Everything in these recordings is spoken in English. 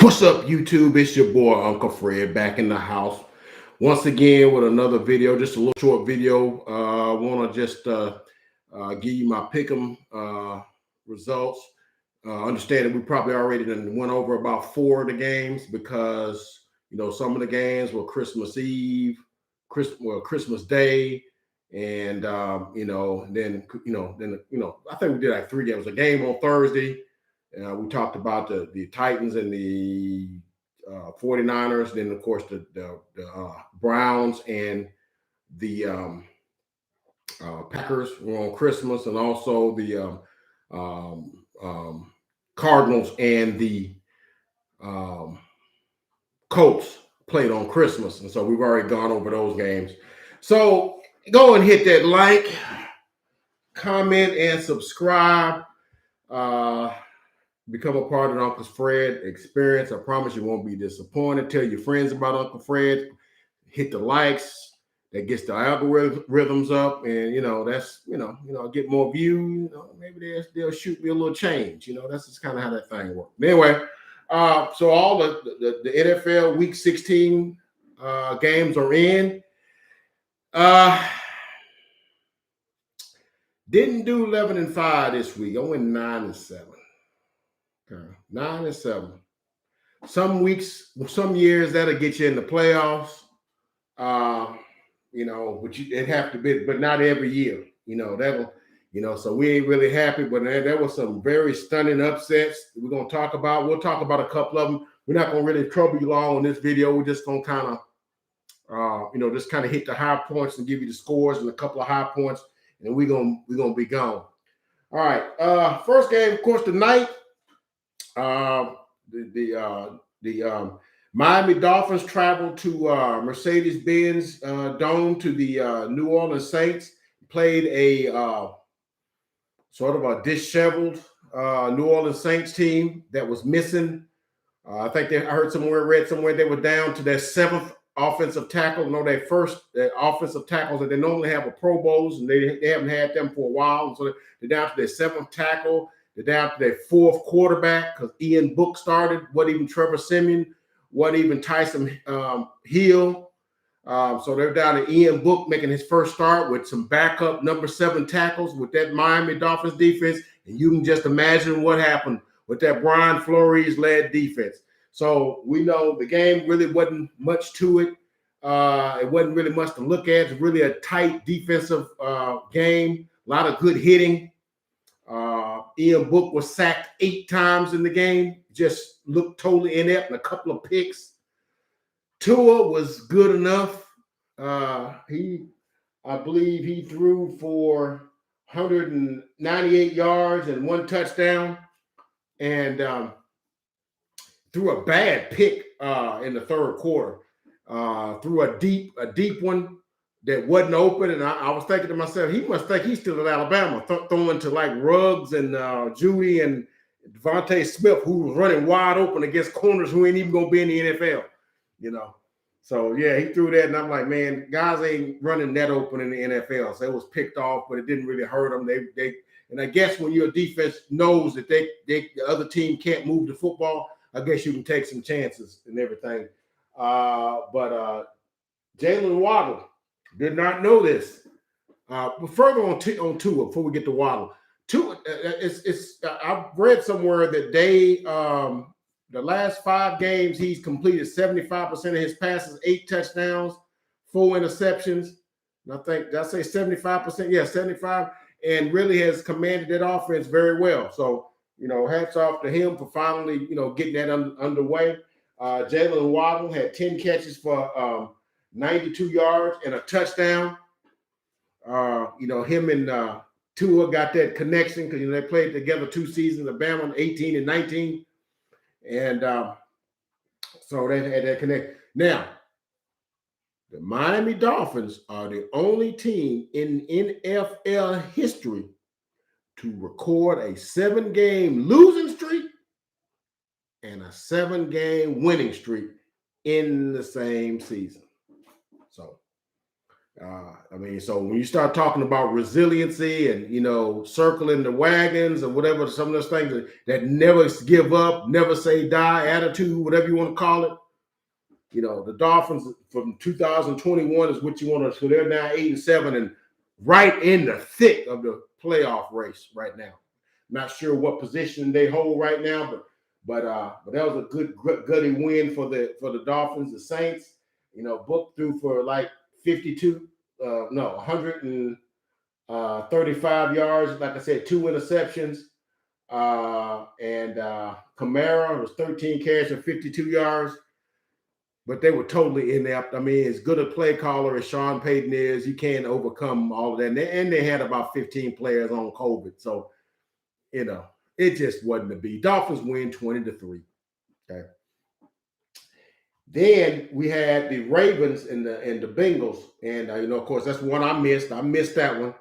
What's up, YouTube? It's your boy Uncle Fred back in the house once again with another video, just a little short video. I want to just give you my pick'em results. Understand that we probably already went over about 4 of the games because some of the games were Christmas Eve, Christmas Day, and then I think we did like 3 games. A game on Thursday. We talked about the Titans and the 49ers. Then, of course, the Browns and the Packers were on Christmas, and also the Cardinals and the um, Colts played on Christmas. And so we've already gone over those games. So go and hit that like, comment, and subscribe. Become a part of Uncle Fred experience. I promise you won't be disappointed. Tell your friends about Uncle Fred. Hit the likes. That gets the algorithms up, and that's get more views. Maybe they'll shoot me a little change. That's just kind of how that thing works. Anyway, so all the NFL Week 16 games are in. Didn't do 11-5 this week. I went 9-7. Okay. 9-7. Some weeks, some years that'll get you in the playoffs. But it have to be, but not every year. That'll, so we ain't really happy. But there was some very stunning upsets we're gonna talk about. We'll talk about a couple of them. We're not gonna really trouble you long on this video. We're just gonna kind of, just kind of hit the high points and give you the scores and a couple of high points, and we're gonna be gone. All right. First game, of course, tonight. The Miami Dolphins traveled to Mercedes-Benz Dome to the New Orleans Saints. Played a sort of a disheveled New Orleans Saints team that was missing. I think I read somewhere they were down to their 7th offensive tackle. Their first offensive tackles that they normally have a Pro Bowls, and they haven't had them for a while. So they're down to their 7th tackle. They're down to their 4th quarterback because Ian Book started. Wasn't even Trevor Siemian. Wasn't even Tyson Hill. So they're down to Ian Book making his first start with some backup number 7 tackles with that Miami Dolphins defense. And you can just imagine what happened with that Brian Flores-led defense. So we know the game really wasn't much to it. It wasn't really much to look at. It's really a tight defensive game. A lot of good hitting. Ian Book was sacked 8 times in the game. Just looked totally inept and a couple of picks. Tua was good enough. I believe he threw for 198 yards and 1 touchdown, and threw a bad pick in the 3rd quarter. Threw a deep one that wasn't open, and I was thinking to myself, he must think he's still at Alabama, throwing to like Ruggs and Judy and Devontae Smith, who was running wide open against corners who ain't even gonna be in the NFL. So yeah, he threw that, and I'm like, man, guys ain't running that open in the NFL. So it was picked off, but it didn't really hurt them. And I guess when your defense knows that the other team can't move the football, I guess you can take some chances and everything. But Jalen Waddle did not know this. But further on Tua, before we get to Waddle, Tua, I've read somewhere that the last 5 games he's completed 75% of his passes, 8 touchdowns, 4 interceptions. And I think, did I say 75%? Yeah, 75, and really has commanded that offense very well. So hats off to him for finally getting that underway. Jalen Waddle had 10 catches for 92 yards and a touchdown. Him and Tua got that connection because they played together 2 seasons, Alabama 18 and 19, and so they had that connect. Now, the Miami Dolphins are the only team in NFL history to record a 7-game losing streak and a 7-game winning streak in the same season. So I mean, so when you start talking about resiliency and, circling the wagons and whatever, some of those things that never give up, never say die attitude, whatever you want to call it. The Dolphins from 2021 is what you want to. So they're now 8-7 and right in the thick of the playoff race right now. Not sure what position they hold right now, but that was a good gutty win for the Dolphins. The Saints, booked through for like 135 yards. Like I said, 2 interceptions. And Kamara was 13 carries and 52 yards. But they were totally inept. I mean, as good a play caller as Sean Payton is, you can't overcome all of that. And they had about 15 players on COVID. So, it just wasn't to be. Dolphins win 20-3. Okay. Then we had the Ravens and the Bengals. And, of course, that's one I missed. I missed that one.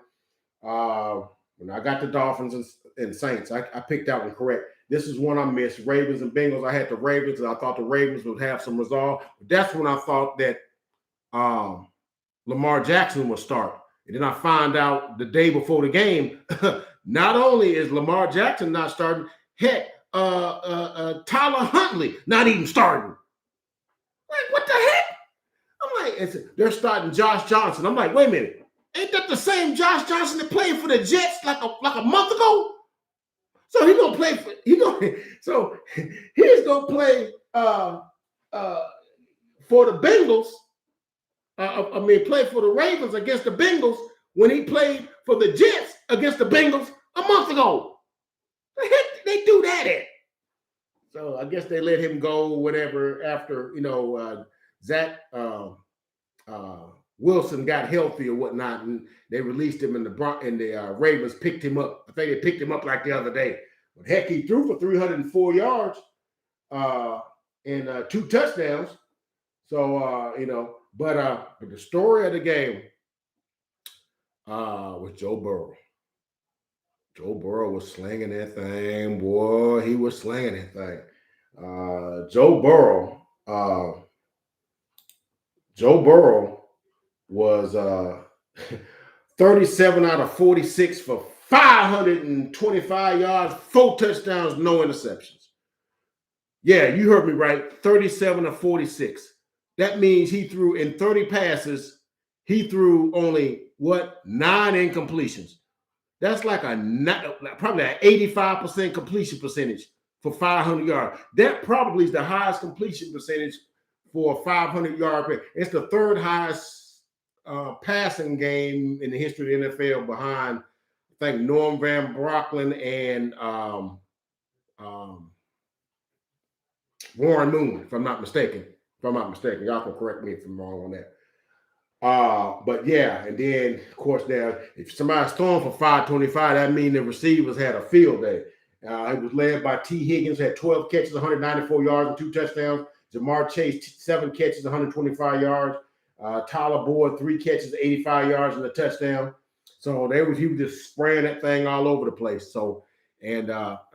When I got the Dolphins and Saints, I picked that one correct. This is one I missed. Ravens and Bengals. I had the Ravens, and I thought the Ravens would have some resolve. But that's when I thought that Lamar Jackson would start. And then I found out the day before the game, not only is Lamar Jackson not starting, heck, Tyler Huntley not even starting. Like, what the heck? I'm like, they're starting Josh Johnson. I'm like, wait a minute. Ain't that the same Josh Johnson that played for the Jets like a month ago? So he's gonna play for he's gonna play for the Bengals. Play for the Ravens against the Bengals when he played for the Jets against the Bengals a month ago. The heck did they do that at? So I guess they let him go, whatever, after Zach Wilson got healthy or whatnot, and they released him, and the Ravens picked him up. I think they picked him up like the other day. But heck, he threw for 304 yards and 2 touchdowns. So but the story of the game was Joe Burrow. Joe Burrow was slinging that thing, boy. He was slinging that thing. Joe Burrow was 37 out of 46 for 525 yards, 4 touchdowns, no interceptions. Yeah, you heard me right. 37 of 46. That means he threw in 30 passes. He threw only 9 incompletions. That's like probably an 85% completion percentage for 500 yards. That probably is the highest completion percentage for a 500-yard play. It's the third highest passing game in the history of the NFL behind, I think, Norm Van Brocklin and Warren Moon, if I'm not mistaken. Y'all can correct me if I'm wrong on that. But yeah, and then of course now, if somebody's throwing for 525, that means the receivers had a field day. It was led by T. Higgins, had 12 catches, 194 yards, and 2 touchdowns. Jamar Chase, 7 catches, 125 yards. Tyler Boyd, 3 catches, 85 yards, and a touchdown. So he was just spraying that thing all over the place. So, and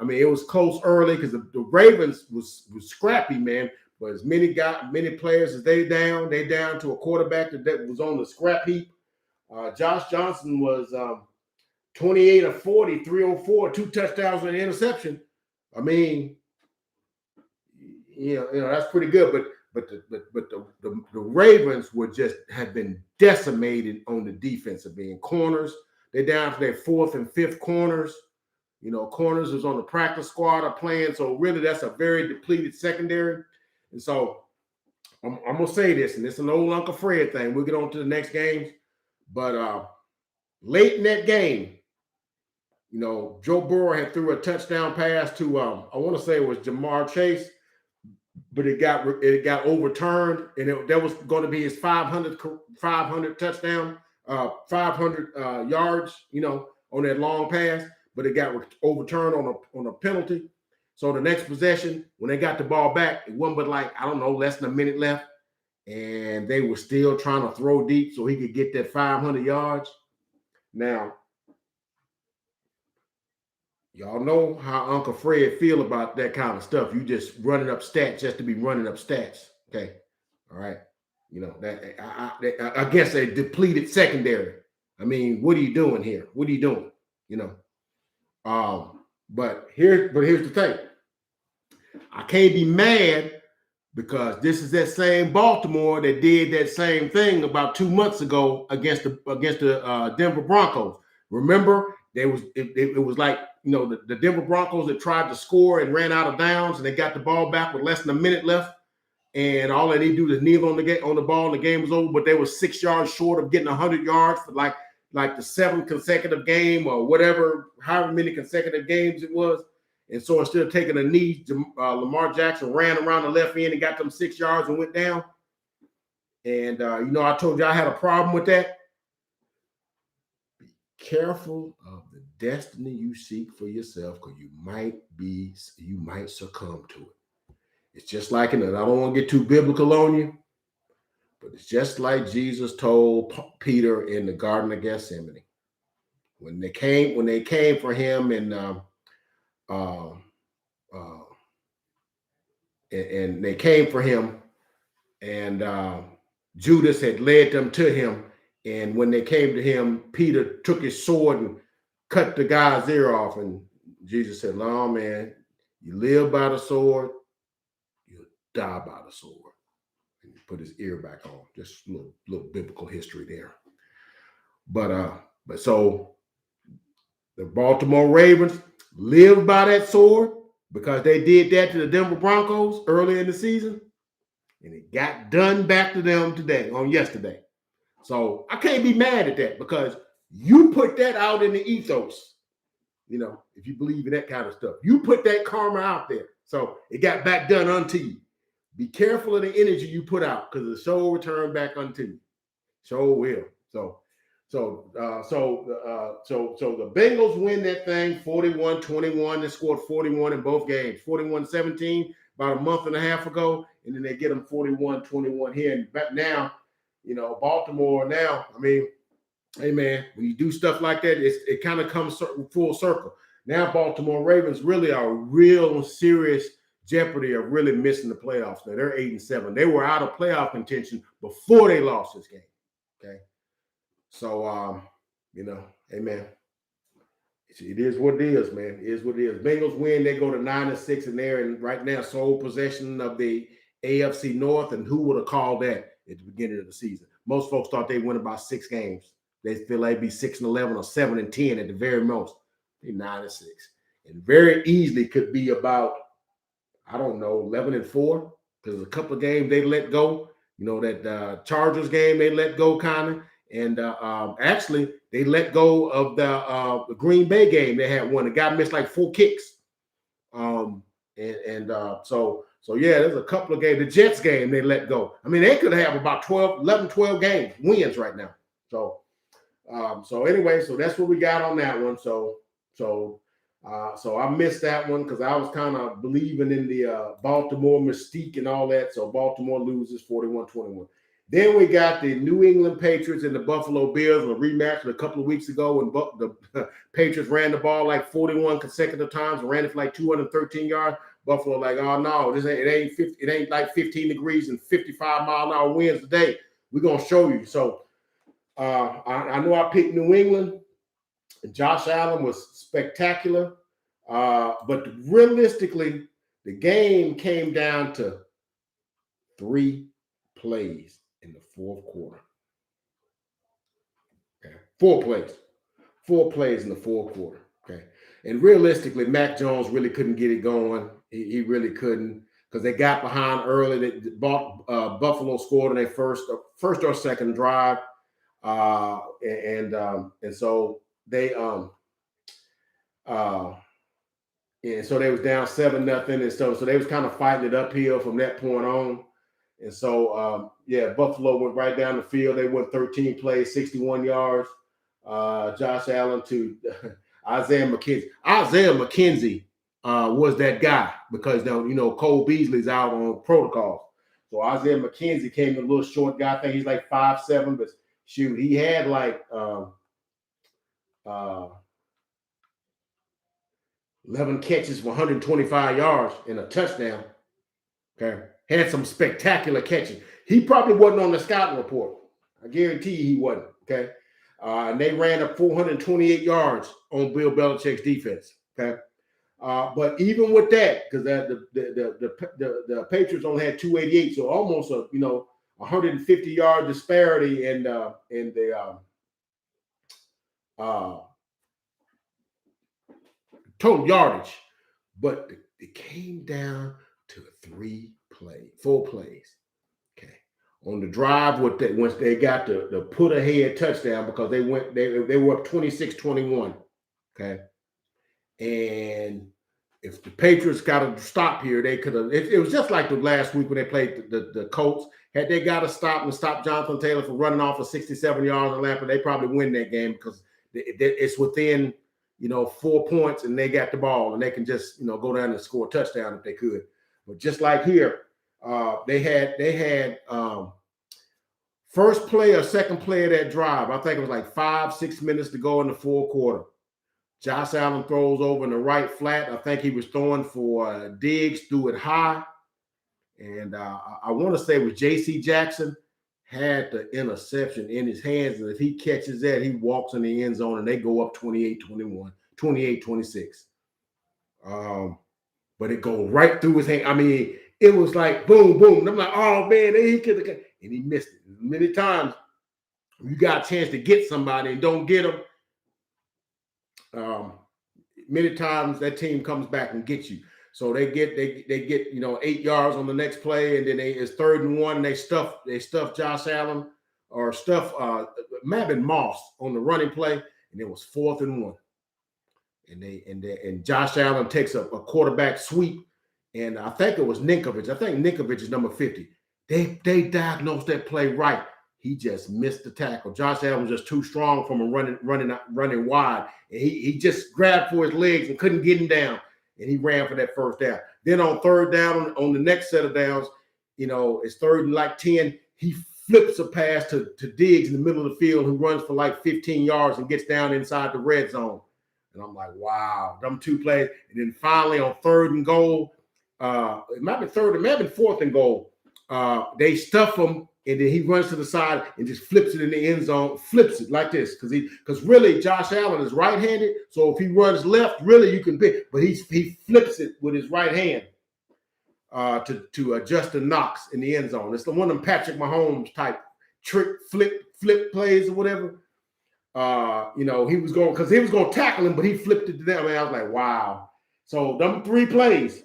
it was close early because the Ravens was scrappy, man. But as many players as they down to a quarterback that was on the scrap heap. Josh Johnson was 28 of 40, 304, 2 touchdowns and an interception. I mean, that's pretty good. But the Ravens had been decimated on the defensive end. Corners, they're down to their 4th and 5th corners. Corners is on the practice squad are playing. So really, that's a very depleted secondary. And so I'm going to say this, and it's an old Uncle Fred thing. We'll get on to the next games. But late in that game, Joe Burrow had threw a touchdown pass to, I want to say it was Jamar Chase, but it got overturned, and that was going to be his 500 touchdown, 500 yards, on that long pass, but it got overturned on a penalty. So the next possession, when they got the ball back, it wasn't but less than a minute left. And they were still trying to throw deep so he could get that 500 yards. Now, y'all know how Uncle Fred feel about that kind of stuff. You just running up stats just to be running up stats. Okay. All right. You know, against a depleted secondary. I mean, what are you doing here? What are you doing? You know. But here's the thing. I can't be mad because this is that same Baltimore that did that same thing about 2 months ago against the Denver Broncos. Remember, it was like, you know, the Denver Broncos that tried to score and ran out of downs, and they got the ball back with less than a minute left, and all they need to do is kneel on the ball, and the game was over. But they were 6 yards short of getting 100 yards for like the 7th consecutive game or whatever, however many consecutive games it was. And so instead of taking a knee, Lamar Jackson ran around the left end and got them 6 yards and went down. And, you know, I told you I had a problem with that. Be careful of the destiny you seek for yourself, because you might succumb to it. It's just like, and I don't want to get too biblical on you, but it's just like Jesus told Peter in the Garden of Gethsemane. When they came for him and they came for him, and Judas had led them to him. And when they came to him, Peter took his sword and cut the guy's ear off. And Jesus said, "No, man, you live by the sword, you die by the sword." And he put his ear back on. Just a little biblical history there. But so the Baltimore Ravens lived by that sword, because they did that to the Denver Broncos early in the season, and it got done back to them yesterday. So I can't be mad at that, because you put that out in the ethos. You know, if you believe in that kind of stuff, you put that karma out there. So it got back done unto you. Be careful of the energy you put out, because the show will return back unto you. Show will. So the Bengals win that thing 41-21. They scored 41 in both games, 41-17 about a month and a half ago, and then they get them 41-21 here. And back now, you know, Baltimore now, I mean, hey, man, when you do stuff like that, it kind of comes full circle. Now Baltimore Ravens really are real serious jeopardy of really missing the playoffs. Now they're 8-7. They were out of playoff contention before they lost this game, okay? So, you know, hey, man, it is what it is, man. It is what it is. Bengals win. They go to 9-6, and they're in right now sole possession of the AFC North. And who would have called that at the beginning of the season? Most folks thought they'd win about 6 games. They feel like they'd be 6-11 or 7-10 at the very most. They're 9-6, and very easily could be about, I don't know, 11-4, because a couple of games they let go. You know, that Chargers game they let go kind of. And actually, they let go of the Green Bay game. They had one. The guy missed like 4 kicks. So yeah, there's a couple of games. The Jets game, they let go. I mean, they could have about 11, 12 games, wins right now. So anyway, so that's what we got on that one. So I missed that one because I was kind of believing in the Baltimore mystique and all that. So Baltimore loses 41-21. Then we got the New England Patriots and the Buffalo Bills, a rematch a couple of weeks ago, and the Patriots ran the ball like 41 consecutive times and ran it for like 213 yards. Buffalo like, oh no, it ain't like 15 degrees and 55-mile-an-hour winds today. We're gonna show you. So I know I picked New England. Josh Allen was spectacular, but realistically, the game came down to 3 plays in the fourth quarter. Okay. 4 plays in the fourth quarter. Okay. And realistically, Mac Jones really couldn't get it going. He really couldn't, because they got behind early. Buffalo scored on their first or second drive. And so they and so they was down 7-0, and so they was kind of fighting it uphill from that point on. And so, Buffalo went right down the field. They went 13 plays, 61 yards. Josh Allen to Isaiah McKenzie. Isaiah McKenzie was that guy because, Cole Beasley's out on protocol. So Isaiah McKenzie came a little short guy. I think he's like 5'7", but shoot, he had like 11 catches for 125 yards and a touchdown. Okay. Had some spectacular catches. He probably wasn't on the scouting report. I guarantee you he wasn't. Okay. And they ran up 428 yards on Bill Belichick's defense. Okay. But even with that, because the Patriots only had 288, so almost a 150-yard disparity in the total yardage. But it came down to 4 plays. Okay. On the drive, once they got the put ahead touchdown, because they were up 26-21. Okay. And if the Patriots got to stop here, they could have. It was just like the last week when they played the Colts. Had they got to stop Jonathan Taylor from running off of 67 yards on Lamper, they probably win that game, because it's within 4 points and they got the ball and they can just go down and score a touchdown if they could. But just like here, they had first play or second play of that drive. I think it was like 5-6 minutes to go in the fourth quarter. Josh Allen throws over in the right flat. I think he was throwing for Diggs, threw it high. And I want to say it was J.C. Jackson had the interception in his hands. And if he catches that, he walks in the end zone and they go up 28-21, 28-26. But it goes right through his hand. I mean, it was like boom, boom. And I'm like, oh, man, he could have. And he missed it. Many times you got a chance to get somebody and don't get them. Many times that team comes back and gets you. So they get 8 yards on the next play, and then it's 3rd and 1. And they stuff Josh Allen or stuff Mavin Moss on the running play, and it was 4th and 1. And Josh Allen takes a quarterback sweep, and I think it was Ninkovich. I think Ninkovich is number 50. They diagnosed that play right. He just missed the tackle. Josh Allen was just too strong from him running wide. And he just grabbed for his legs and couldn't get him down. And he ran for that first down. Then on 3rd down, on the next set of downs, it's 3rd and like 10. He flips a pass to Diggs in the middle of the field, who runs for like 15 yards and gets down inside the red zone. And I'm like, wow, them 2 plays. And then finally on 3rd and goal, it might be 3rd, it might have been 4th and goal. They stuff him. And then he runs to the side and just flips it in the end zone, flips it like this. Because really Josh Allen is right-handed. So if he runs left, really you can pick. But he flips it with his right hand to Justin Knox in the end zone. It's the one of them Patrick Mahomes type trick flip plays or whatever. He was going to tackle him, but he flipped it to them. And I was like, wow. So them 3 plays,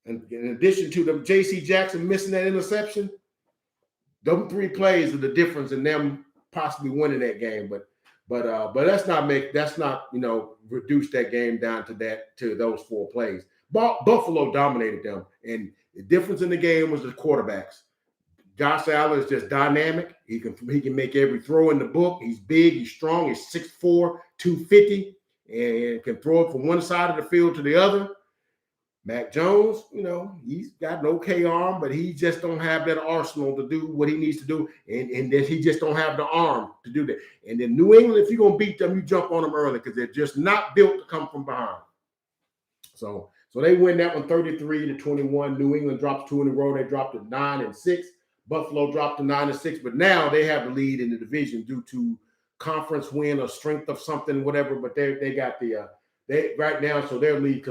and in addition to the J.C. Jackson missing that interception, them 3 plays are the difference in them possibly winning that game. But let's not reduce that game down to those 4 plays. Buffalo dominated them, and the difference in the game was the quarterbacks. Josh Allen is just dynamic. He can make every throw in the book. He's big. He's strong. He's 6'4", 250, and can throw it from one side of the field to the other. Mac Jones, he's got an okay arm, but he just don't have that arsenal to do what he needs to do, and then he just don't have the arm to do that. And then New England, if you're going to beat them, you jump on them early, because they're just not built to come from behind. So they win that one 33-21. New England drops 2 in a row. They dropped to 9-6. Buffalo dropped to 9-6, but now they have the lead in the division due to conference win or strength of something, whatever. But they got the right now, so their lead.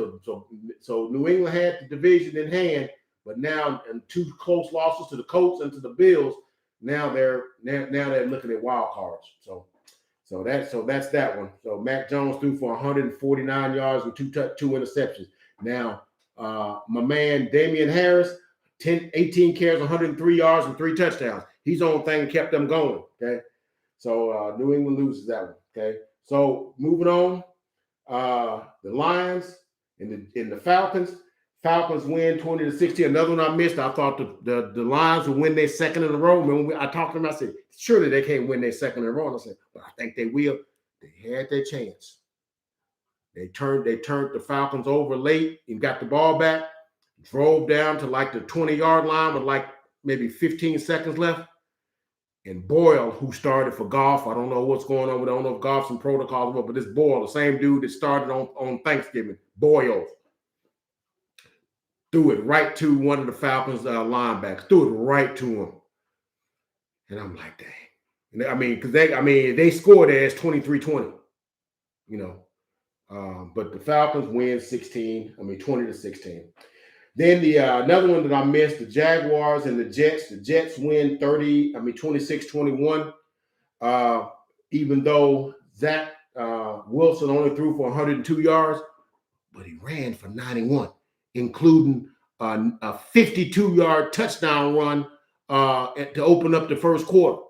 So New England had the division in hand, but now, and 2 close losses to the Colts and to the Bills, now they're looking at wild cards. So that's that one. So Mac Jones threw for 149 yards and 2 interceptions. Now my man Damian Harris, 18 carries, 103 yards and 3 touchdowns. His own thing kept them going. Okay, so New England loses that one. Okay, so moving on. The Lions and the Falcons. Falcons win 20-16. Another one I missed. I thought the Lions would win their 2nd in a row. When I talked to them, I said, surely they can't win their 2nd in a row. And I said, but I think they will. They had their chance. They turned the Falcons over late and got the ball back, drove down to like the 20-yard line with like maybe 15 seconds left. And Boyle, who started for Goff, I don't know what's going on. I don't know if Goff's in protocol, but this Boyle, the same dude that started on Thanksgiving, Boyle, threw it right to one of the Falcons linebackers, threw it right to him. And I'm like, dang. And I mean, because they scored as 23-20, you know. But the Falcons win 20-16. Then the another one that I missed, the Jaguars and the Jets. The Jets win 26-21. Even though Zach Wilson only threw for 102 yards, but he ran for 91, including a 52-yard touchdown run to open up the first quarter.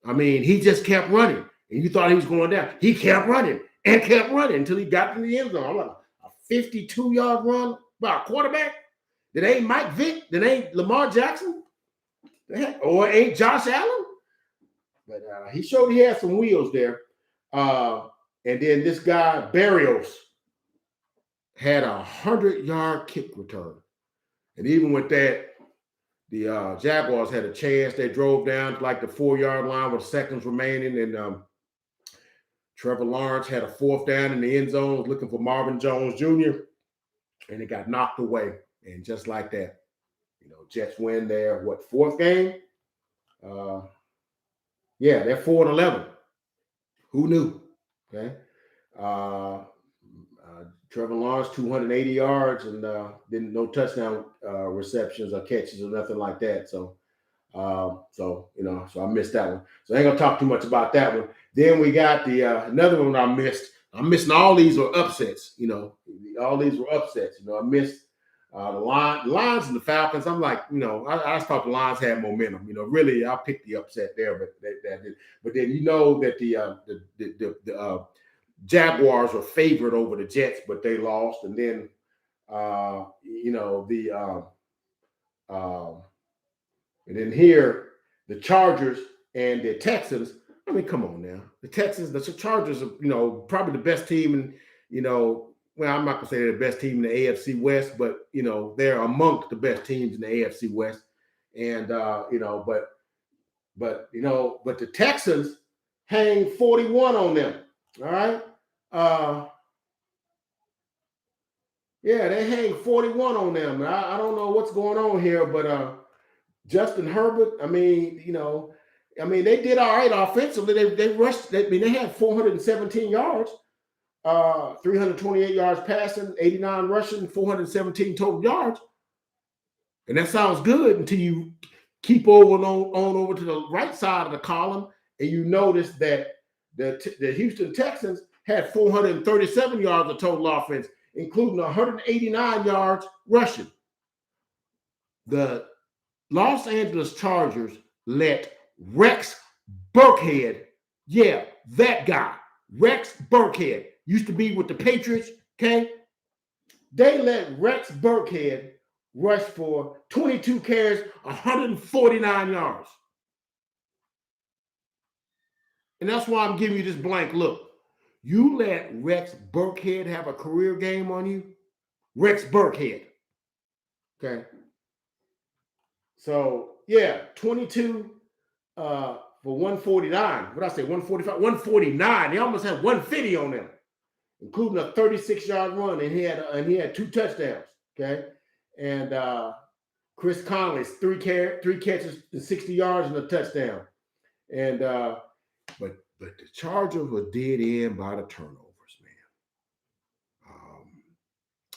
I mean, he just kept running, and you thought he was going down. He kept running and kept running until he got to the end zone. I'm like, a 52-yard run by a quarterback that ain't Mike Vick, that ain't Lamar Jackson, or ain't Josh Allen. But he showed he had some wheels there. And then this guy, Barrios, had a 100-yard kick return. And even with that, the Jaguars had a chance. They drove down to like the 4-yard line with seconds remaining. And Trevor Lawrence had a 4th down in the end zone, looking for Marvin Jones Jr., and it got knocked away. And just like that, you know, Jets win their, 4th game? Yeah, they're 4-11. Who knew? Okay. Trevor Lawrence, 280 yards, and didn't no touchdown receptions or catches or nothing like that. So I missed that one. So I ain't gonna talk too much about that one. Then we got the another one I missed. I'm missing all these were upsets. You know, all these were upsets. You know, I missed the Lions and the Falcons. I'm like, you know, I just thought the Lions had momentum. You know, really, I picked the upset there, but then you know that the Jaguars were favored over the Jets, but they lost. And then and then here the Chargers and the Texans. I mean, come on now. The Chargers are, you know, probably the best team in, you know, well, I'm not gonna say they're the best team in the AFC West, but you know, they're amongst the best teams in the AFC West. And but the Texans hang 41 on them. All right. They hang 41 on them. I don't know what's going on here, but Justin Herbert, they did all right offensively. They rushed. They had 417 yards, 328 yards passing, 89 rushing, 417 total yards. And that sounds good until you keep on over to the right side of the column and you notice that the Houston Texans had 437 yards of total offense, including 189 yards rushing. The Los Angeles Chargers let Rex Burkhead, that guy, Rex Burkhead, used to be with the Patriots, okay? They let Rex Burkhead rush for 22 carries, 149 yards. And that's why I'm giving you this blank look. You let Rex Burkhead have a career game on you? Rex Burkhead. Okay. So, 22 for 149. What did I say? 145? 149. They almost had 150 on them, including a 36-yard run, and he had 2 touchdowns. Okay. And Chris Conley's 3 catches and 60 yards and a touchdown. And but the Chargers were dead in by the turnovers, man.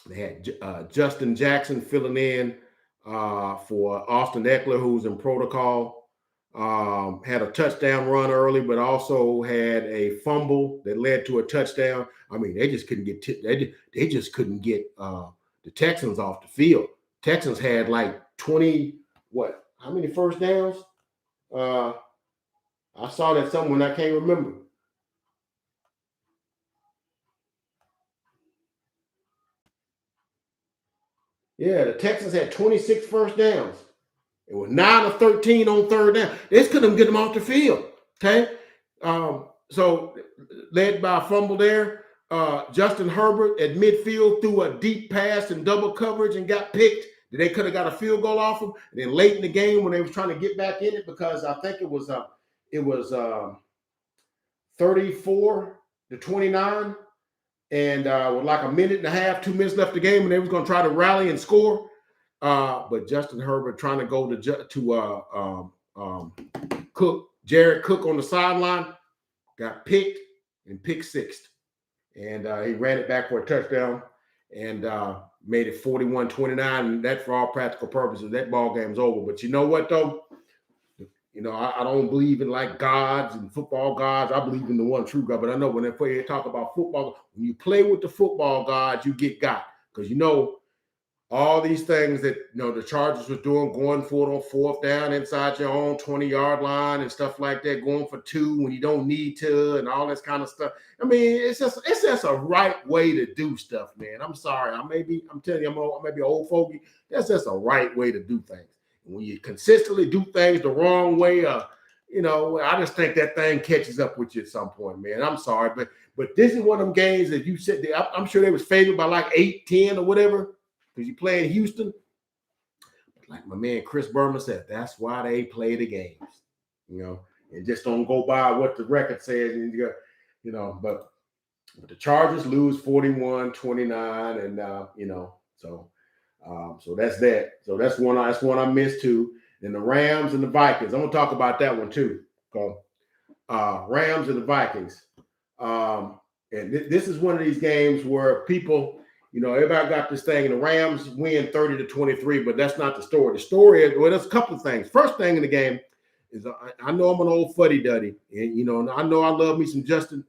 They had Justin Jackson filling in for Austin Eckler, who's in protocol. Had a touchdown run early, but also had a fumble that led to a touchdown. I mean, they just couldn't get they just couldn't get the Texans off the field. Texans had like 20 how many first downs? I saw that somewhere, I can't remember. Yeah, the Texans had 26 first downs. It was 9 of 13 on third down. They just couldn't get them off the field. Okay. So led by a fumble there. Justin Herbert at midfield threw a deep pass in double coverage and got picked. They could have got a field goal off him. And then late in the game when they was trying to get back in it, because I think it was 34-29, and with like a minute and a half, 2 minutes left the game, and they was going to try to rally and score. But Justin Herbert trying to go to Jared Cook on the sideline, got picked and pick sixed. And he ran it back for a touchdown and made it 41-29. And that, for all practical purposes, that ball game's over. But you know what, though? You know, I don't believe in like gods and football gods. I believe in the one true God. But I know when they talk about football, when you play with the football gods, you get got. Because, you know, all these things that, you know, the Chargers was doing, going for it on fourth down inside your own 20-yard line and stuff like that, going for two when you don't need to and all this kind of stuff. I mean, it's just a right way to do stuff, man. I'm sorry. I'm telling you, I may be an old fogey. That's just a right way to do things. When you consistently do things the wrong way, you know, I just think that thing catches up with you at some point, man. I'm sorry, but this is one of them games that you said, I'm sure they was favored by like 8-10 or whatever, because you play in Houston. Like my man Chris Berman said, that's why they play the games, you know, and just don't go by what the record says. And you know, but the Chargers lose 41-29, and you know, so that's that. So that's one I missed too. And the Rams and the Vikings. I'm gonna talk about that one too. Rams and the Vikings. And this is one of these games where people, you know, everybody got this thing, and the Rams win 30-23, but that's not the story. The story is, well, there's a couple of things. First thing in the game is I know I'm an old fuddy-duddy, and you know I love me some Justin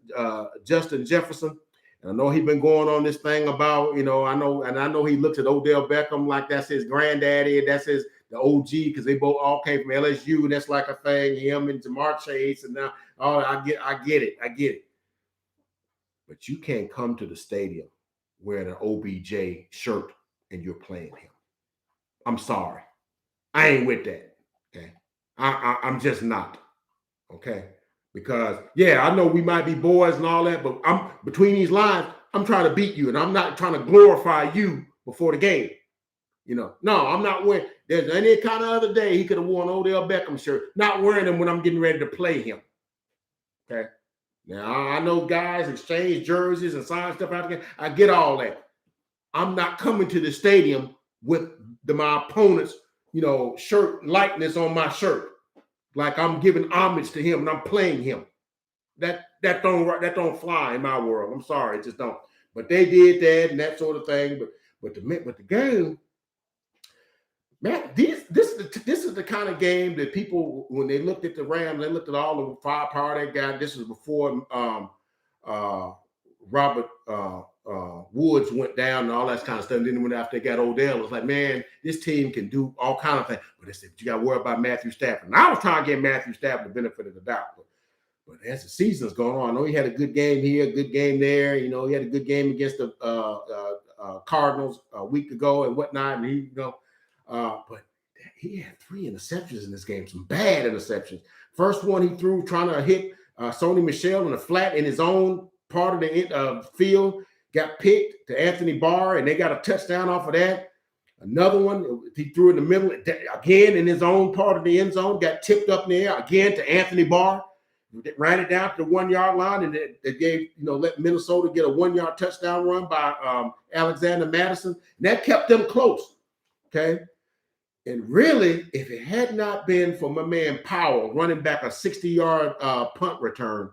Jefferson. And I know he's been going on this thing about, you know, I know he looks at Odell Beckham like that's his granddaddy, that's the OG, because they both all came from LSU, and that's like a thing, him and Jamar Chase, and now, I get it. But you can't come to the stadium wearing an OBJ shirt and you're playing him. I'm sorry. I ain't with that, okay? I'm just not, okay? Because, yeah, I know we might be boys and all that, but I'm between these lines, I'm trying to beat you, and I'm not trying to glorify you before the game. You know, no, I'm not wearing. There's any kind of other day he could have worn Odell Beckham shirt, not wearing them when I'm getting ready to play him. Okay. Now, I know guys exchange jerseys and sign stuff out there. I get all that. I'm not coming to the stadium with my opponent's, you know, shirt likeness on my shirt. Like I'm giving homage to him and I'm playing him. That don't fly in my world. I'm sorry, it just don't. But they did that and that sort of thing. But the game, man, this is the kind of game that people, when they looked at the Rams, they looked at all the firepower they got. This was before Robert Woods went down and all that kind of stuff. And then when after they got Odell, it was like, man, this team can do all kind of things. But they said, you got to worry about Matthew Stafford. And I was trying to get Matthew Stafford the benefit of the doubt. But as the season's going on, I know he had a good game here, a good game there. You know, he had a good game against the Cardinals a week ago and whatnot. And he, you know, but he had 3 interceptions in this game, some bad interceptions. First one he threw trying to hit Sony Michel in a flat in his own part of the field, got picked to Anthony Barr, and they got a touchdown off of that. Another one, he threw in the middle, again in his own part of the end zone, got tipped up in the air, again to Anthony Barr, ran it down to the 1-yard line, and they gave, you know, let Minnesota get a 1-yard touchdown run by Alexander Madison. And that kept them close, okay? And really, if it had not been for my man Powell running back a 60-yard punt return,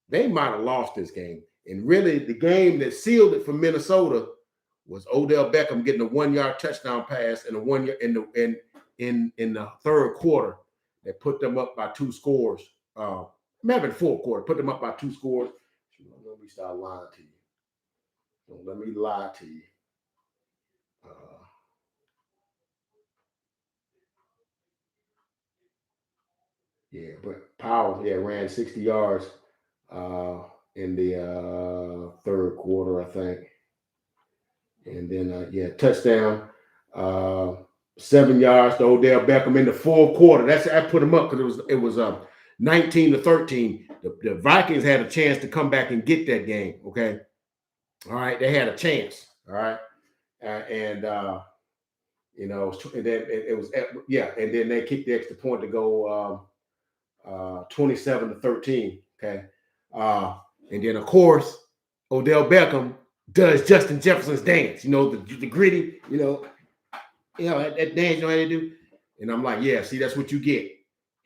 they might have lost this game. And really, the game that sealed it for Minnesota was Odell Beckham getting a 1-yard touchdown pass in the third quarter that put them up by 2 scores. Maybe fourth quarter, put them up by 2 scores. Don't let me start lying to you. Don't let me lie to you. Yeah, but Powell, ran 60 yards in the third quarter, I think. And then, touchdown, 7 yards to Odell Beckham in the fourth quarter. I put him up because it was 19-13. The Vikings had a chance to come back and get that game, okay? All right, they had a chance, all right? You know, and then it was, and then they kicked the extra point to go 27-13, okay? And then, of course, Odell Beckham does Justin Jefferson's dance, you know, the gritty, that dance, you know how they do? And I'm like, yeah, see, that's what you get.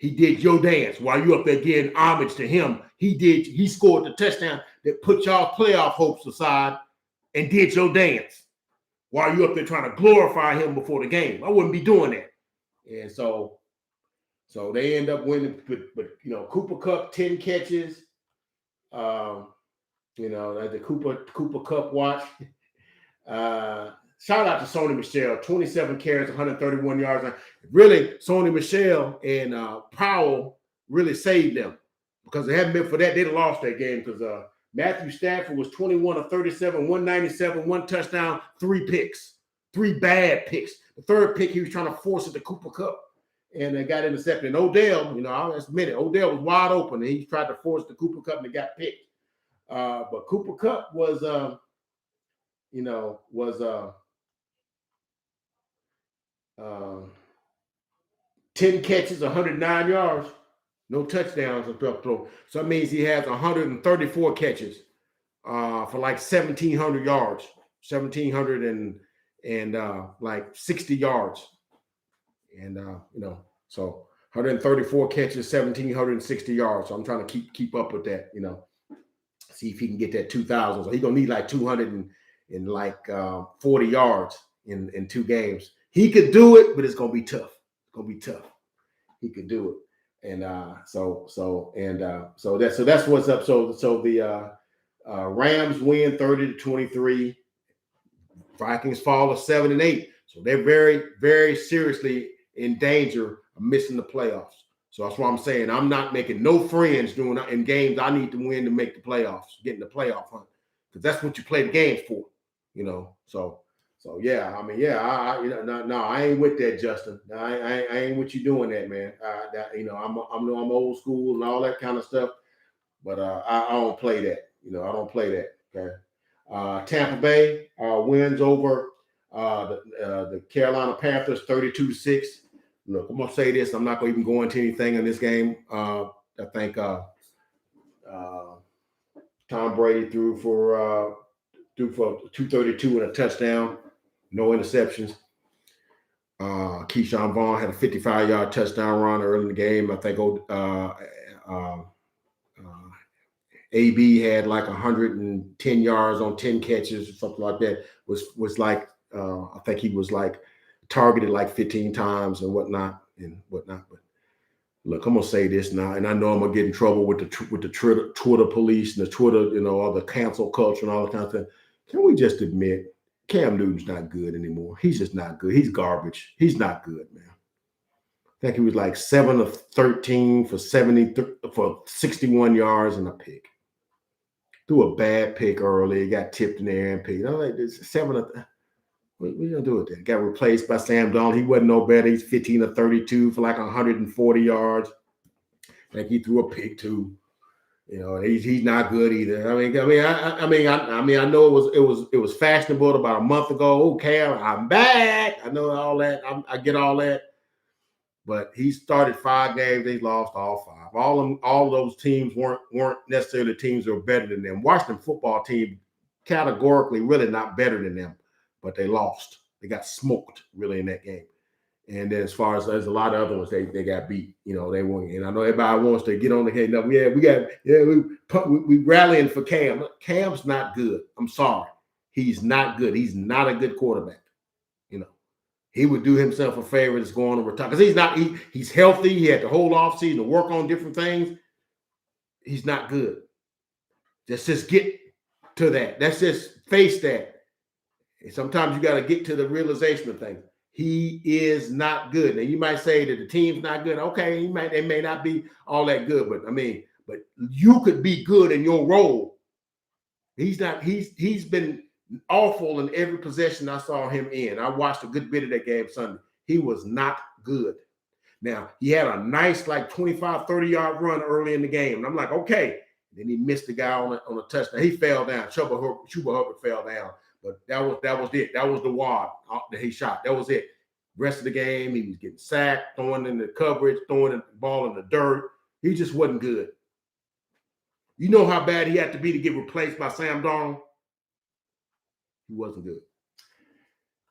He did your dance while you up there getting homage to him. He scored the touchdown that put y'all playoff hopes aside and did your dance while you up there trying to glorify him before the game. I wouldn't be doing that. And so they end up winning, but Cooper Kupp, 10 catches. The Cooper Kupp watch. Shout out to Sony Michel, 27 carries, 131 yards. Really, Sony Michel and Powell really saved them, because they hadn't been for that, they'd have lost that game, because Matthew Stafford was 21 of 37, 197, 1 touchdown, 3 picks, 3 bad picks. The third pick, he was trying to force it to Cooper Kupp, and they got intercepted. And Odell, I'll admit it, Odell was wide open, and he tried to force the Cooper Kupp, and it got picked. But Cooper Kupp was 10 catches, 109 yards, no touchdowns. So that means he has 134 catches for like 1,700 yards, 1,700 and like 60 yards. And, so 134 catches, 1,760 yards. So I'm trying to keep up with that, see if he can get that 2,000. So he's going to need like 240 yards in 2 games. He could do it, but it's going to be tough. It's going to be tough. He could do it. And so that's what's up. So the Rams win 30-23. Vikings fall to 7-8. So they're very, very seriously in danger of missing the playoffs. So that's why I'm saying I'm not making no friends in games I need to win to make the playoffs, get in the playoff hunt, because that's what you play the games for, So yeah, I ain't with that, Justin. I ain't with you doing that, man. I'm old school and all that kind of stuff, but I don't play that. I don't play that. Okay. Tampa Bay wins over the Carolina Panthers 32-6. Look, I'm gonna say this. I'm not gonna even go into anything in this game. I think Tom Brady threw for 232 and a touchdown, no interceptions. Keyshawn Vaughn had a 55-yard touchdown run early in the game. I think AB had like 110 yards on 10 catches or something like that. Was like I think he was like targeted like 15 times and whatnot. But look, I'm gonna say this now, and I know I'm gonna get in trouble with the Twitter police and the Twitter, all the cancel culture and all that kind of thing. Can we just admit Cam Newton's not good anymore? He's just not good. He's garbage. He's not good, man. I think he was like 7 of 13 for 61 yards and a pick. Threw a bad pick early. Got tipped in the air and picked. I'm like, it's 7 of. What are you gonna do with that? Got replaced by Sam Darnold. He wasn't no better. He's 15 of 32 for like 140 yards. I think he threw a pick too. He's not good either. I know it was fashionable about a month ago. Okay, I'm back. I know all that. I get all that. But he started 5 games. They lost all 5. All of those teams weren't necessarily teams that were better than them. Washington football team categorically really not better than them, but they lost. They got smoked really in that game. And then as far as there's a lot of other ones, they got beat. They won. And I know everybody wants to get on the head. No, we rallying for Cam. Cam's not good. I'm sorry. He's not good. He's not a good quarterback. He would do himself a favor to go on and retire, because he's healthy. He had the whole offseason to work on different things. He's not good. Just get to that. Let's just face that. And sometimes you got to get to the realization of things. He is not good. Now you might say that the team's not good. Okay, they may not be all that good, but you could be good in your role. He's not. He's been awful in every possession I saw him in. I watched a good bit of that game Sunday. He was not good. Now, he had a nice like 25, 30-yard run early in the game. And I'm like, okay. Then he missed the guy on a touchdown. He fell down. Chuba Hubbard fell down. But that was it. That was the wad that he shot. That was it. Rest of the game, he was getting sacked, throwing in the coverage, throwing the ball in the dirt. He just wasn't good. You know how bad he had to be to get replaced by Sam Darnold? He wasn't good.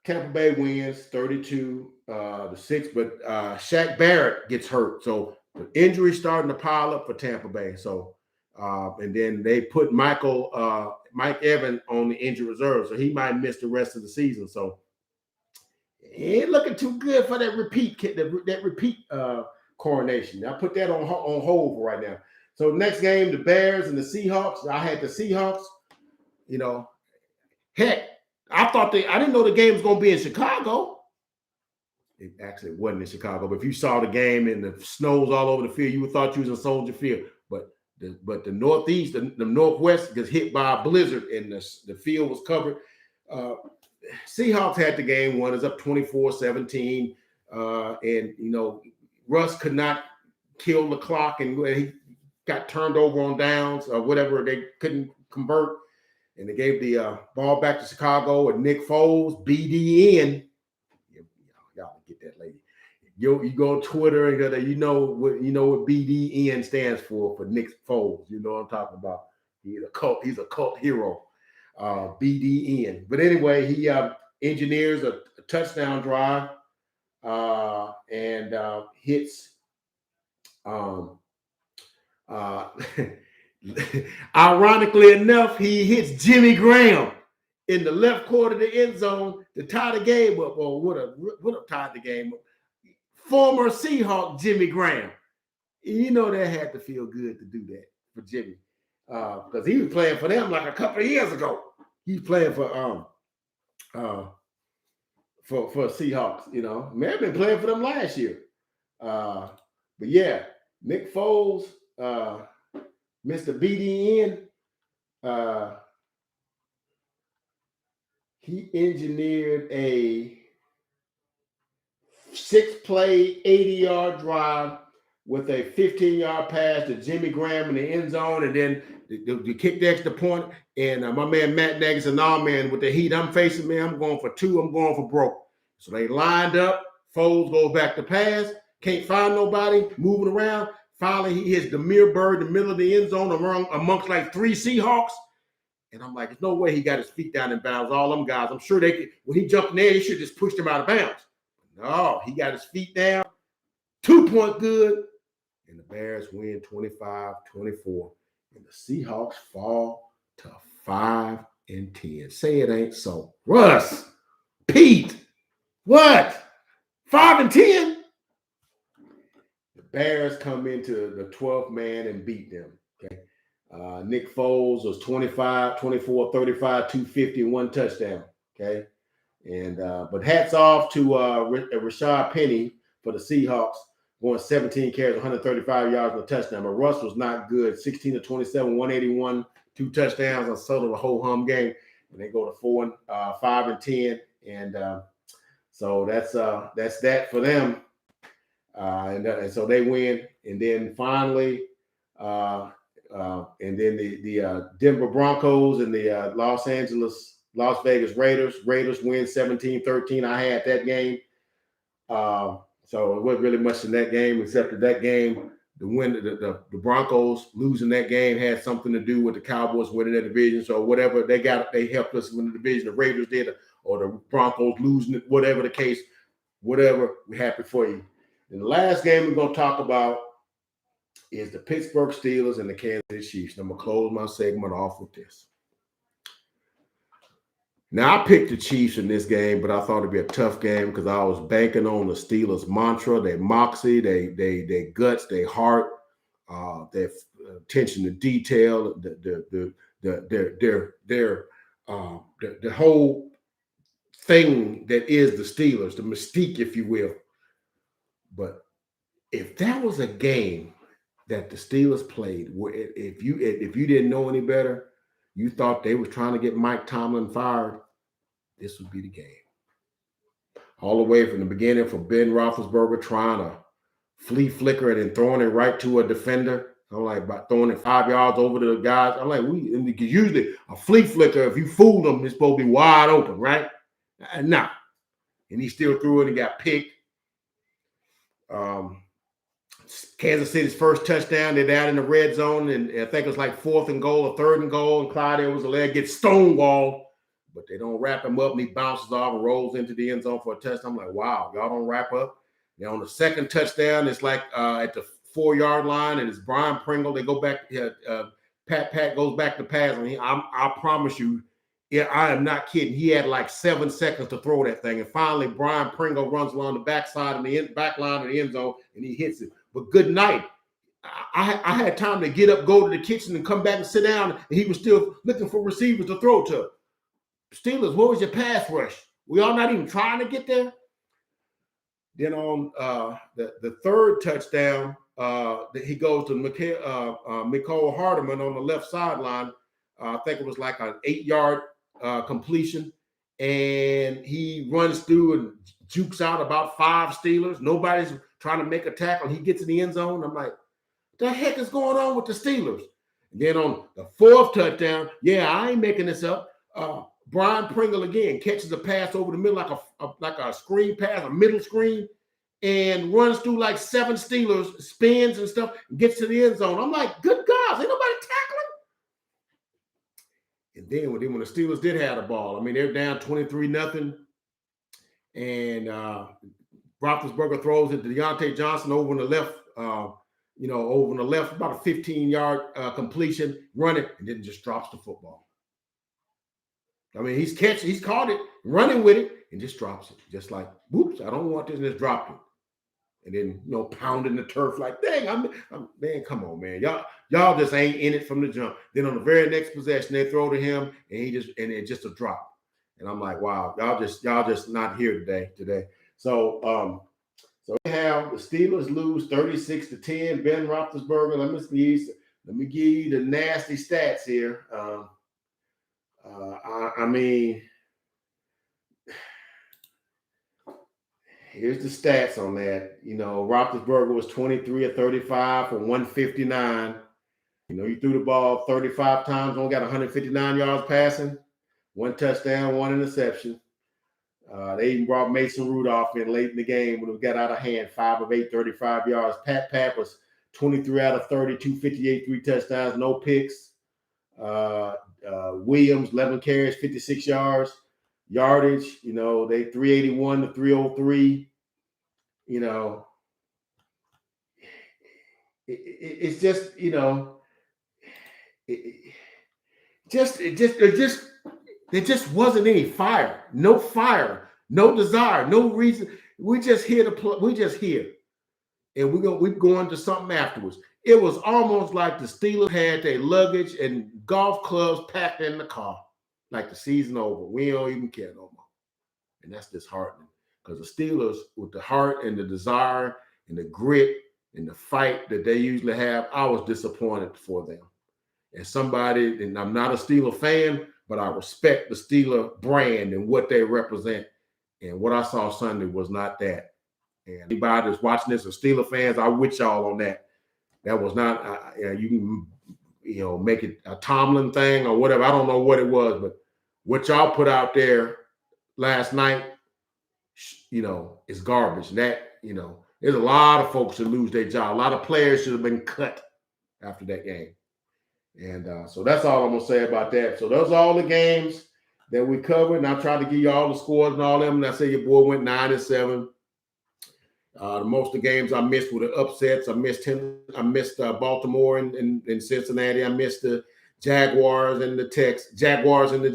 Tampa Bay wins 32-6, but Shaq Barrett gets hurt. So the injuries starting to pile up for Tampa Bay. So, and then they put Mike Evans on the injury reserve, so he might miss the rest of the season. So, it ain't looking too good for that repeat coronation. I put that on hold for right now. So next game, the Bears and the Seahawks. I had the Seahawks. You know, heck, I didn't know the game was going to be in Chicago. It actually wasn't in Chicago, but if you saw the game and the snow's all over the field, you would thought you was in Soldier Field. But the Northeast, the Northwest gets hit by a blizzard and the field was covered. Seahawks had the game won. It's up 24-17. And, Russ could not kill the clock, and he got turned over on downs or whatever. They couldn't convert, and they gave the ball back to Chicago and Nick Foles, BDN. Y'all get that lady. You go on Twitter and you know what BDN stands for Nick Foles. You know what I'm talking about. He's a cult hero. BDN. But anyway, he engineers a touchdown drive and hits ironically enough, he hits Jimmy Graham in the left corner of the end zone to tie the game up. Or would have tied the game up. Former Seahawk Jimmy Graham. That had to feel good to do that for Jimmy. Because he was playing for them like a couple of years ago. He's playing for Seahawks, May have been playing for them last year. But yeah, Nick Foles, Mr. BDN, he engineered a 6-play, 80-yard drive with a 15-yard pass to Jimmy Graham in the end zone, and then the kick the extra point. And my man Matt Nagy said, "No, man, with the heat I'm facing, man, I'm going for 2. I'm going for broke." So they lined up. Foles goes back to pass. Can't find nobody. Moving around. Finally, he hits Demir Bird in the middle of the end zone amongst like 3 Seahawks. And I'm like, there's no way he got his feet down in bounds. All them guys, I'm sure they could. When he jumped in there, he should have just pushed him out of bounds. No, he got his feet down. 2-point good. And the Bears win 25-24. And the Seahawks fall to 5-10. Say it ain't so. Russ, Pete, what? 5-10? The Bears come into the 12th man and beat them. Okay. Nick Foles was 25, 24, 35, 250, and 1 touchdown. Okay. And but hats off to Rashad Penny for the Seahawks, going 17 carries, 135 yards and a touchdown. But Russ was not good. 16 to 27, 181, 2 touchdowns on sort of a whole hum game. And they go to 5-10. And so that's that for them. And so they win. And then finally, and then the Denver Broncos and the Las Vegas Raiders win 17-13. I had that game. So it wasn't really much in that game, except that game, the Broncos losing that game had something to do with the Cowboys winning that division. So whatever they helped us win the division. The Raiders did, or the Broncos losing it, whatever the case, whatever, we're happy for you. And the last game we're going to talk about is the Pittsburgh Steelers and the Kansas City Chiefs. And I'm going to close my segment off with this. Now, I picked the Chiefs in this game, but I thought it'd be a tough game because I was banking on the Steelers' mantra, their moxie, their guts, their heart, their attention to detail, the whole thing that is the Steelers, the mystique, if you will. But if that was a game that the Steelers played, where if you didn't know any better, you thought they were trying to get Mike Tomlin fired, this would be the game. All the way from the beginning, from Ben Roethlisberger trying to flea flicker it and throwing it right to a defender. I'm like, about throwing it 5 yards over to the guys. I'm like, because usually a flea flicker, if you fool them, it's supposed to be wide open, right? No. And he still threw it and got picked. Kansas City's first touchdown, they're down in the red zone, and I think it was like 4th and goal or 3rd and goal, and Clyde Edwards-Helaire gets stonewalled, but they don't wrap him up, and he bounces off and rolls into the end zone for a touchdown. I'm like, wow, y'all don't wrap up. On the second touchdown, it's like at the 4-yard line, and it's Brian Pringle. They go back. Pat goes back to pass, and I promise you, yeah, I am not kidding. He had like 7 seconds to throw that thing, and finally Brian Pringle runs along the backside and the back line of the end zone, and he hits it. But good night. I had time to get up, go to the kitchen, and come back and sit down, and he was still looking for receivers to throw to. Steelers, what was your pass rush? We all not even trying to get there. Then on the third touchdown, he goes to Mecole Hardman on the left sideline. I think it was like an 8-yard completion, and he runs through and jukes out about 5 Steelers. Nobody's trying to make a tackle. He gets in the end zone. I'm like, the heck is going on with the Steelers? And then on the 4th touchdown, yeah, I ain't making this up. Brian Pringle again catches a pass over the middle like a screen pass, a middle screen, and runs through like 7 Steelers, spins and stuff, and gets to the end zone. I'm like, good gosh, ain't nobody tackling? And then when the Steelers did have the ball, I mean, they're down 23-0, and Roethlisberger throws it to Deontay Johnson over on the left. Over on the left, about a 15-yard completion, run it, and then just drops the football. I mean, he's caught it, running with it, and just drops it. Just like, whoops, I don't want this, and just dropped it. And then, pounding the turf like, dang, man, come on, man. Y'all just ain't in it from the jump. Then on the very next possession, they throw to him, and it's just a drop. And I'm like, wow, y'all just not here today. So we have the Steelers lose 36-10. Ben Roethlisberger. Let me give you the nasty stats here. I mean, here's the stats on that. Roethlisberger was 23 of 35 for 159. He threw the ball 35 times, only got 159 yards passing, 1 touchdown, 1 interception. They even brought Mason Rudolph in late in the game when it got out of hand, 5 of 8, 35 yards. Pat was 23 out of 30, 258, 3 touchdowns, no picks. Williams, 11 carries, 56 yards. Yardage, they 381 to 303. It's just, there just wasn't any fire, no desire, no reason. We just here to play. We just here, and we're going to something afterwards. It was almost like the Steelers had their luggage and golf clubs packed in the car, like the season over. We don't even care no more, and that's disheartening because the Steelers, with the heart and the desire and the grit and the fight that they usually have, I was disappointed for them. And I'm not a Steeler fan, but I respect the Steeler brand and what they represent. And what I saw Sunday was not that. And anybody that's watching this, are Steeler fans, I'm with y'all on that. That was not, you can, make it a Tomlin thing or whatever. I don't know what it was, but what y'all put out there last night, is garbage. That, there's a lot of folks that lose their job. A lot of players should have been cut after that game. And so that's all I'm going to say about that. So those are all the games that we covered. And I tried to give you all the scores and all them. And I say your boy went 9-7. The most of the games I missed were the upsets. I missed Baltimore and Cincinnati. I missed the Jaguars and the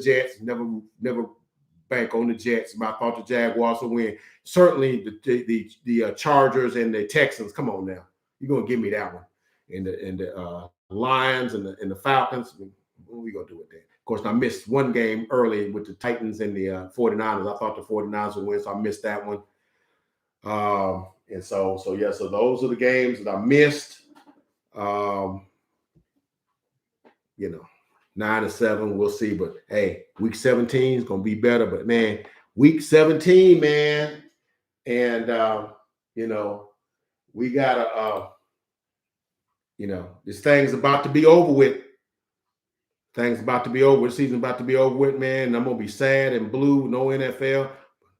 Jets. Never bank on the Jets. But I thought the Jaguars would win. Certainly the Chargers and the Texans. Come on now, you're gonna give me that one. And the Lions and the Falcons. What are we gonna do with that? Of course, I missed one game early with the Titans and the 49ers. I thought the 49ers would win, so I missed that one. And so those are the games that I missed. 9-7, we'll see. But hey, week 17 is gonna be better. But man, week 17, man, and we gotta this thing's about to be over with. Thing's about to be over. The season's about to be over with, man. And I'm gonna be sad and blue, no NFL.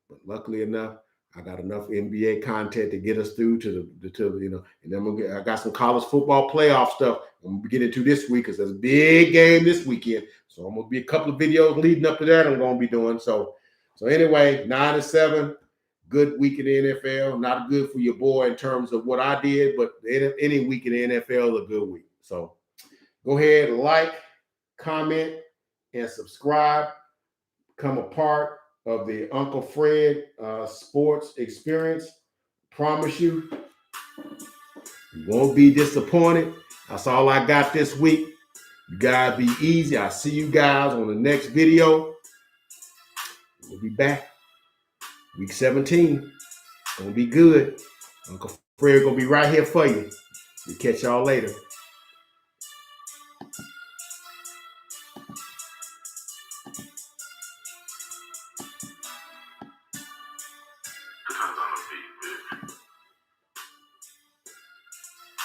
But luckily enough, I got enough NBA content to get us through to and then I got some college football playoff stuff I'm gonna get into this week because there's a big game this weekend. So I'm gonna be a couple of videos leading up to that I'm gonna be doing. So anyway, 9-7, good week in the NFL. Not good for your boy in terms of what I did, but any week in the NFL is a good week. So go ahead, like, comment, and subscribe. Become a part of the Uncle Fred sports experience. Promise you won't be disappointed. That's all I got this week. You guys be easy. I'll see you guys on the next video. We'll be back. Week 17. Gonna be good. Uncle Fred gonna be right here for you. We'll catch y'all later.